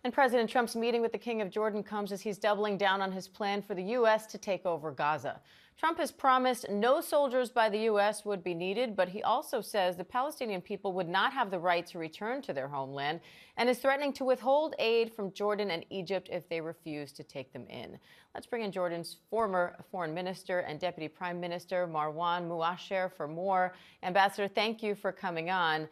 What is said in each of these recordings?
And President Trump's meeting with the King of Jordan comes as he's doubling down on his plan for the U.S. to take over Gaza. Trump has promised no soldiers by the U.S. would be needed, but he also says the Palestinian people would not have the right to return to their homeland and is threatening to withhold aid from Jordan and Egypt if they refuse to take them in. Let's bring in Jordan's former foreign minister and deputy prime minister, Marwan Muasher, for more. Ambassador, thank you for coming on.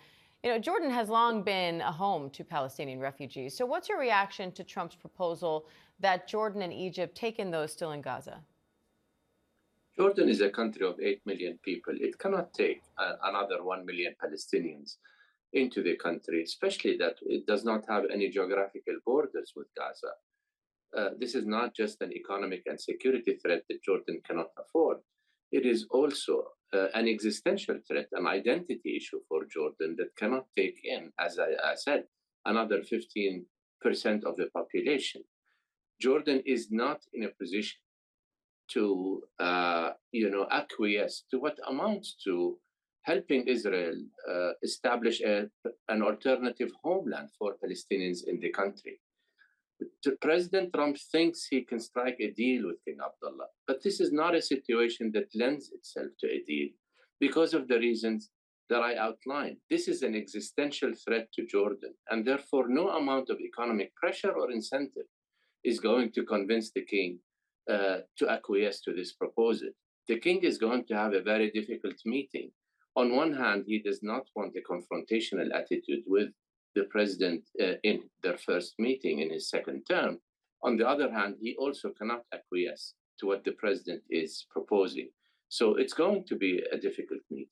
Jordan has long been a home to Palestinian refugees. So what's your reaction to Trump's proposal that Jordan and Egypt take in those still in Gaza? Jordan is a country of 8 million people. It cannot take another 1 million Palestinians into the country, especially that it does not have any geographical borders with Gaza. This is not just an economic and security threat that Jordan cannot afford. It is also an existential threat, an identity issue for Jordan that cannot take in, as I said, another 15% of the population. Jordan is not in a position to, acquiesce to what amounts to helping Israel establish an alternative homeland for Palestinians in the country. President Trump thinks he can strike a deal with King Abdullah, but this is not a situation that lends itself to a deal because of the reasons that I outlined. This is an existential threat to Jordan, and therefore no amount of economic pressure or incentive is going to convince the king to acquiesce to this proposal. The king is going to have a very difficult meeting. On one hand, he does not want a confrontational attitude with the president in their first meeting in his second term. On the other hand, he also cannot acquiesce to what the president is proposing. So it's going to be a difficult meeting.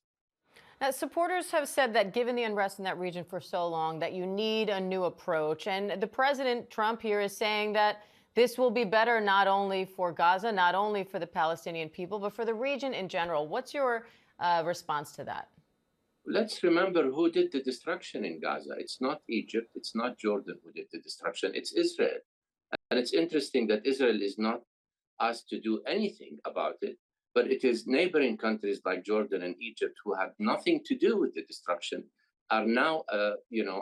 Now, supporters have said that given the unrest in that region for so long, that you need a new approach. And the president, Trump, here is saying that this will be better not only for Gaza, not only for the Palestinian people, but for the region in general. What's your response to that? Let's remember who did the destruction in Gaza. It's not Egypt, it's not Jordan who did the destruction, it's Israel. And it's interesting that Israel is not asked to do anything about it, but it is neighboring countries like Jordan and Egypt who had nothing to do with the destruction are now,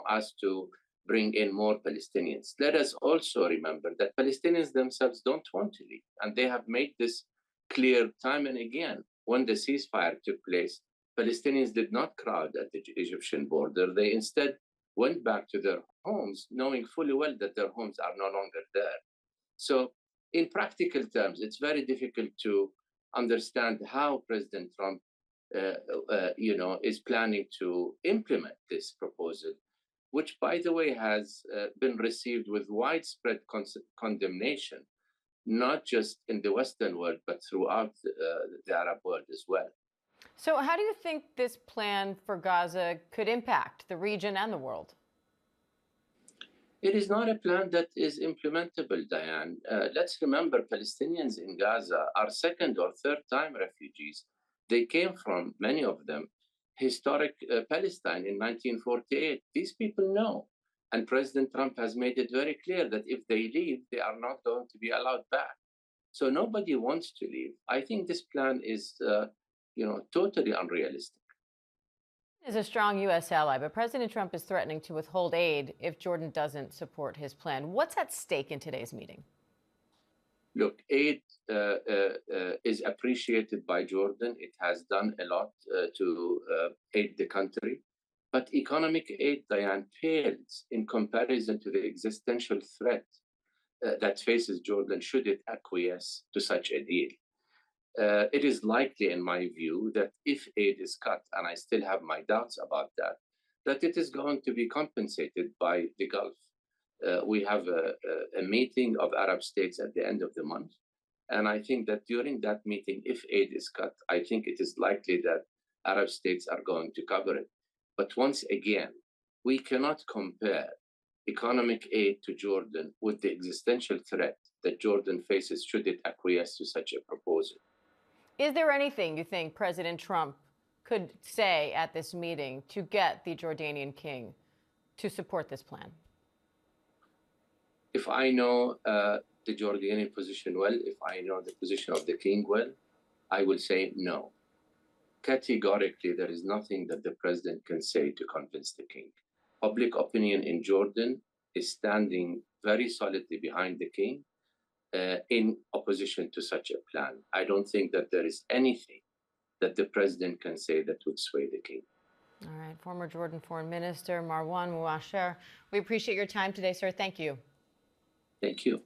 asked to bring in more Palestinians. Let us also remember that Palestinians themselves don't want to leave, and they have made this clear time and again. When the ceasefire took place, Palestinians did not crowd at the Egyptian border. They instead went back to their homes, knowing fully well that their homes are no longer there. So in practical terms, it's very difficult to understand how President Trump is planning to implement this proposal, which, by the way, has been received with widespread condemnation, not just in the Western world, but throughout the Arab world as well. So how do you think this plan for Gaza could impact the region and the world? It is not a plan that is implementable, Diane. Let's remember Palestinians in Gaza are second or third time refugees. They came from, many of them, historic Palestine in 1948. These people know. And President Trump has made it very clear that if they leave, they are not going to be allowed back. So nobody wants to leave. I think this plan is totally unrealistic. Is a strong U.S. ally, but President Trump is threatening to withhold aid if Jordan doesn't support his plan. What's at stake in today's meeting? Look, aid is appreciated by Jordan. It has done a lot to aid the country. But economic aid, Diane, pales in comparison to the existential threat that faces Jordan should it acquiesce to such a deal. It is likely, in my view, that if aid is cut, and I still have my doubts about that it is going to be compensated by the Gulf. We have a meeting of Arab states at the end of the month. And I think that during that meeting, if aid is cut, I think it is likely that Arab states are going to cover it. But once again, we cannot compare economic aid to Jordan with the existential threat that Jordan faces should it acquiesce to such a proposal. Is there anything you think President Trump could say at this meeting to get the Jordanian king to support this plan? If I know the Jordanian position well, if I know the position of the king well, I will say no. Categorically, there is nothing that the president can say to convince the king. Public opinion in Jordan is standing very solidly behind the king in opposition to such a plan. I don't think that there is anything that the president can say that would sway the king. All right, former Jordan Foreign Minister Marwan Muasher, we appreciate your time today, sir. Thank you. Thank you.